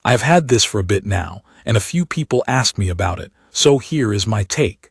I have had this for a bit now, and a few people asked me about it, so here is my take.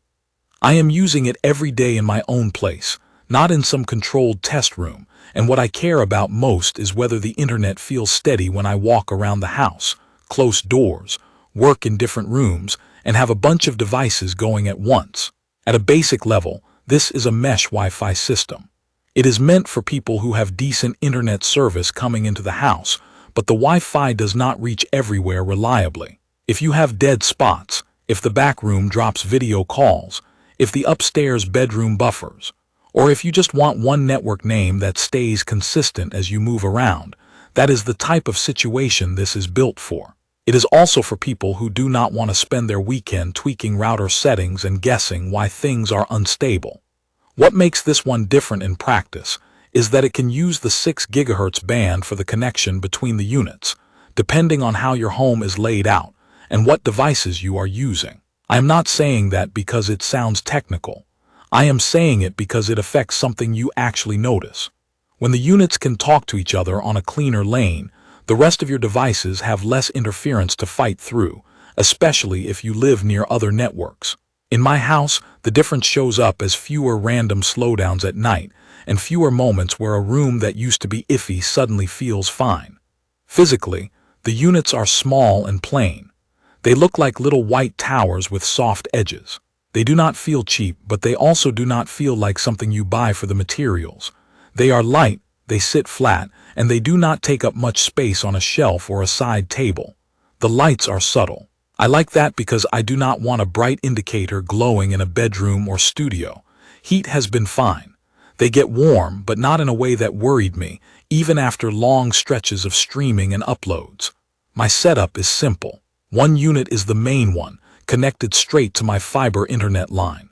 I am using it every day in my own place, not in some controlled test room, and what I care about most is whether the internet feels steady when I walk around the house, close doors, work in different rooms, and have a bunch of devices going at once. At a basic level, this is a mesh Wi-Fi system. It is meant for people who have decent internet service coming into the house, but the Wi-Fi does not reach everywhere reliably. If you have dead spots, if the back room drops video calls, if the upstairs bedroom buffers, or if you just want one network name that stays consistent as you move around, that is the type of situation this is built for. It is also for people who do not want to spend their weekend tweaking router settings and guessing why things are unstable. What makes this one different in practice is that it can use the 6 GHz band for the connection between the units, depending on how your home is laid out and what devices you are using. I am not saying that because it sounds technical. I am saying it because it affects something you actually notice. When the units can talk to each other on a cleaner lane, the rest of your devices have less interference to fight through, especially if you live near other networks. In my house, the difference shows up as fewer random slowdowns at night and fewer moments where a room that used to be iffy suddenly feels fine. Physically, the units are small and plain. They look like little white towers with soft edges. They do not feel cheap, but they also do not feel like something you buy for the materials. They are light, they sit flat, and they do not take up much space on a shelf or a side table. The lights are subtle. I like that because I do not want a bright indicator glowing in a bedroom or studio. Heat has been fine. They get warm, but not in a way that worried me, even after long stretches of streaming and uploads. My setup is simple. One unit is the main one, connected straight to my fiber internet line.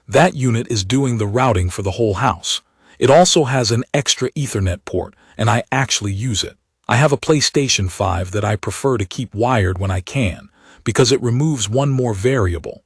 That unit is doing the routing for the whole house. It also has an extra Ethernet port, and I actually use it. I have a PlayStation 5 that I prefer to keep wired when I can, because it removes one more variable.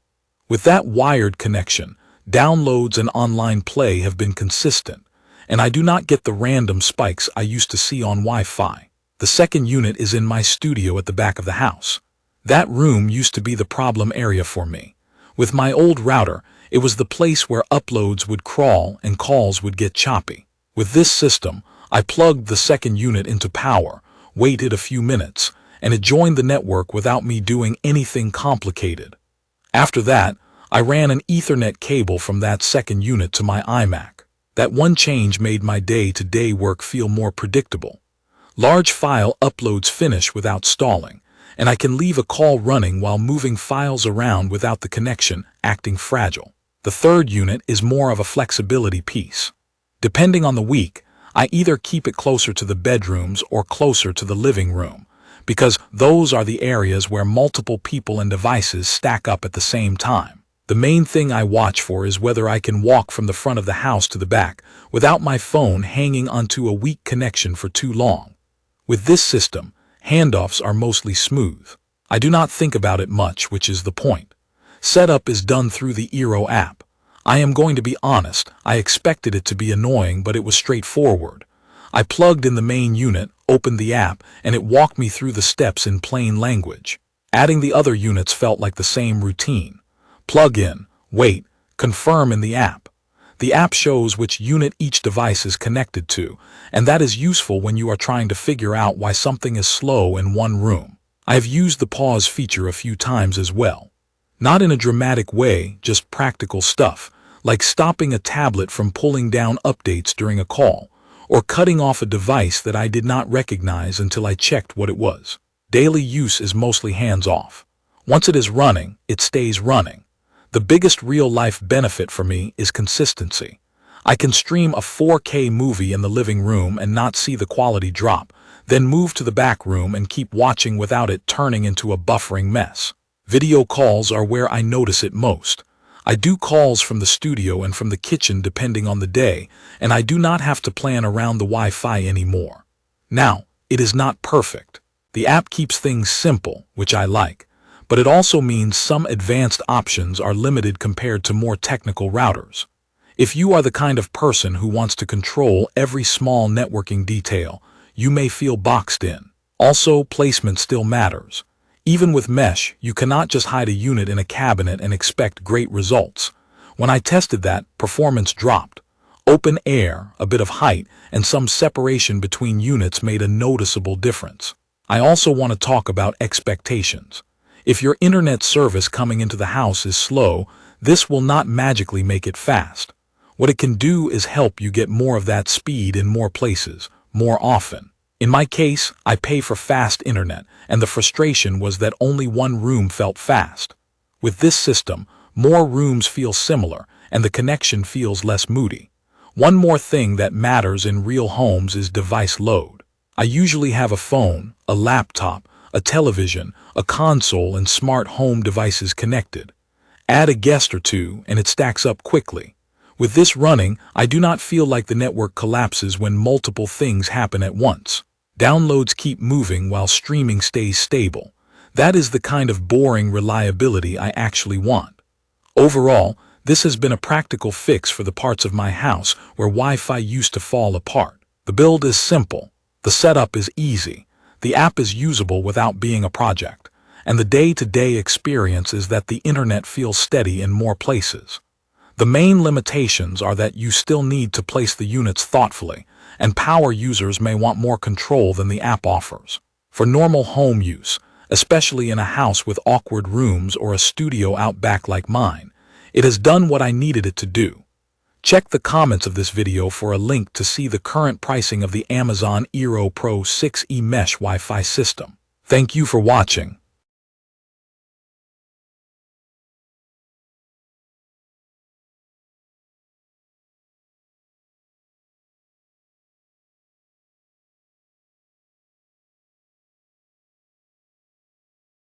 With that wired connection, downloads and online play have been consistent, and I do not get the random spikes I used to see on Wi-Fi. The second unit is in my studio at the back of the house. That room used to be the problem area for me. With my old router, it was the place where uploads would crawl and calls would get choppy. With this system, I plugged the second unit into power, waited a few minutes, and it joined the network without me doing anything complicated. After that, I ran an Ethernet cable from that second unit to my iMac. That one change made my day-to-day work feel more predictable. Large file uploads finish without stalling, and I can leave a call running while moving files around without the connection acting fragile. The third unit is more of a flexibility piece. Depending on the week, I either keep it closer to the bedrooms or closer to the living room, because those are the areas where multiple people and devices stack up at the same time. The main thing I watch for is whether I can walk from the front of the house to the back without my phone hanging onto a weak connection for too long. With this system, handoffs are mostly smooth. I do not think about it much, which is the point. Setup is done through the eero app. I am going to be honest, I expected it to be annoying, but it was straightforward. I plugged in the main unit, opened the app, and it walked me through the steps in plain language. Adding the other units felt like the same routine. Plug in, wait, confirm in the app. The app shows which unit each device is connected to, and that is useful when you are trying to figure out why something is slow in one room. I have used the pause feature a few times as well. Not in a dramatic way, just practical stuff, like stopping a tablet from pulling down updates during a call, or cutting off a device that I did not recognize until I checked what it was. Daily use is mostly hands-off. Once it is running, it stays running. The biggest real-life benefit for me is consistency. I can stream a 4K movie in the living room and not see the quality drop, then move to the back room and keep watching without it turning into a buffering mess. Video calls are where I notice it most. I do calls from the studio and from the kitchen depending on the day, and I do not have to plan around the Wi-Fi anymore. Now, it is not perfect. The app keeps things simple, which I like, but it also means some advanced options are limited compared to more technical routers. If you are the kind of person who wants to control every small networking detail, you may feel boxed in. Also, placement still matters. Even with mesh, you cannot just hide a unit in a cabinet and expect great results. When I tested that, performance dropped. Open air, a bit of height, and some separation between units made a noticeable difference. I also want to talk about expectations. If your internet service coming into the house is slow, this will not magically make it fast. What it can do is help you get more of that speed in more places, more often. In my case, I pay for fast internet, and the frustration was that only one room felt fast. With this system, more rooms feel similar, and the connection feels less moody. One more thing that matters in real homes is device load. I usually have a phone, a laptop, a television, a console, and smart home devices connected. Add a guest or two, and it stacks up quickly. With this running, I do not feel like the network collapses when multiple things happen at once. Downloads keep moving while streaming stays stable. That is the kind of boring reliability I actually want. Overall, this has been a practical fix for the parts of my house where Wi-Fi used to fall apart. The build is simple. The setup is easy. The app is usable without being a project. And the day-to-day experience is that the internet feels steady in more places. The main limitations are that you still need to place the units thoughtfully, and power users may want more control than the app offers. For normal home use, especially in a house with awkward rooms or a studio out back like mine, it has done what I needed it to do. Check the comments of this video for a link to see the current pricing of the Amazon Eero Pro 6e Mesh Wi-Fi system. Thank you for watching.